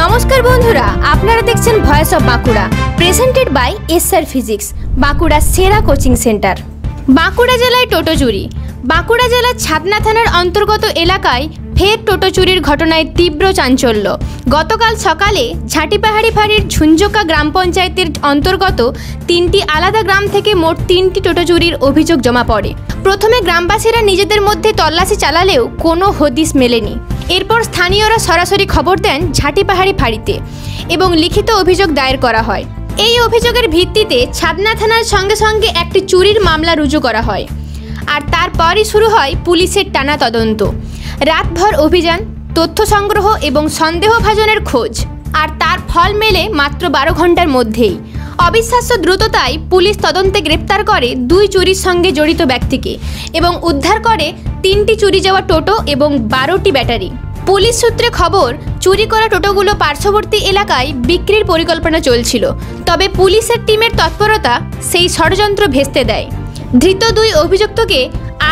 নমস্কার বন্ধুরা, আপনারা দেখছেন voice of Bankura, presented by SR physics, Bankura সেরা কোচিং সেন্টার। বাঁকুড়া জেলায় টোটো চুরি। বাঁকুড়া জেলার ছাতনা থানার অন্তর্গত এলাকায় ফের টোটো চুরির ঘটনায় তীব্র চাঞ্চল্য। গতকাল সকালে ঝাঁটিপাহাড়ি ফাঁড়ির ঝুঞ্ঝোকা গ্রাম পঞ্চায়েতের অন্তর্গত 3টি আলাদা গ্রাম থেকে মোট 3টি টোটো চুরির অভিযোগ জমা পড়ে। প্রথমে গ্রামবাসীরা নিজেদের মধ্যে তল্লাশি চালালেও কোনো হদিশ মেলেনি। এরপর স্থানীয়রা সরাসরি খবর দেন ঝাঁটিপাহাড়ি ফাঁড়িতে এবং লিখিত অভিযোগ দায়ের করা হয়। এই অভিযোগের ভিত্তিতে ছাতনা থানার সঙ্গে সঙ্গে একটি চুরির মামলা রুজু করা হয়, আর তারপরই শুরু হয় পুলিশের টানা তদন্ত। রাতভর অভিযান, তথ্য সংগ্রহ এবং সন্দেহভাজনের খোঁজ, আর তার ফল মেলে মাত্র 12 ঘন্টার মধ্যেই। অবিশ্বাস্য দ্রুততায় পুলিশ তদন্তে গ্রেপ্তার করে 2 চুরির সঙ্গে জড়িত ব্যক্তিকে এবং উদ্ধার করে 3টি চুরি যাওয়া টোটো এবং 12টি ব্যাটারি। পুলিশ সূত্রে খবর, চুরি করা টোটোগুলো পার্শ্ববর্তী এলাকায় বিক্রির পরিকল্পনা চলছিল, তবে পুলিশের টিমের তৎপরতা সেই ষড়যন্ত্র ভেস্তে দেয়। ধৃত 2 অভিযুক্তকে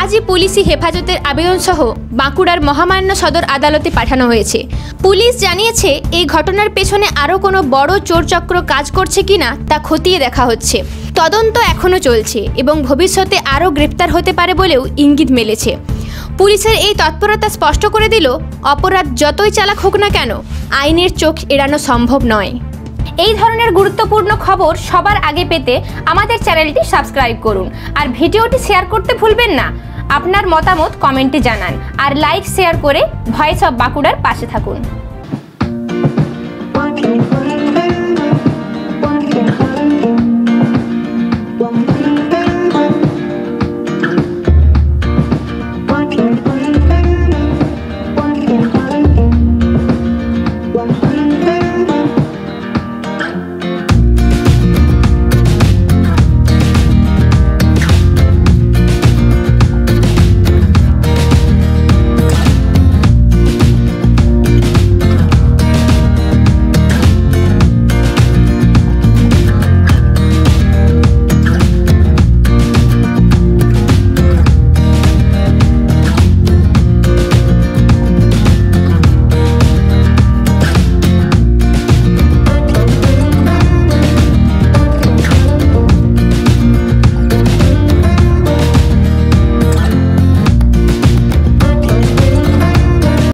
আজই পুলিশি হেফাজতের আবেদন সহ বাঁকুড়ার মহামান্য সদর আদালতে পাঠানো হয়েছে। পুলিশ জানিয়েছে, এই ঘটনার পেছনে আরও কোনো বড় চোরচক্র কাজ করছে কিনা তা খতিয়ে দেখা হচ্ছে। তদন্ত এখনও চলছে এবং ভবিষ্যতে আরও গ্রেপ্তার হতে পারে বলেও ইঙ্গিত মেলেছে। পুলিশের এই তৎপরতা স্পষ্ট করে দিল, অপরাধ যতই চালাক হোক না কেন, আইনের চোখ এড়ানো সম্ভব নয়। এই ধরনের গুরুত্বপূর্ণ খবর সবার আগে পেতে আমাদের চ্যানেলটি সাবস্ক্রাইব করুন, আর ভিডিওটি শেয়ার করতে ভুলবেন না। আপনার মতামত কমেন্টে জানান, আর লাইক শেয়ার করে ভয়েস অফ বাঁকুড়ার পাশে থাকুন।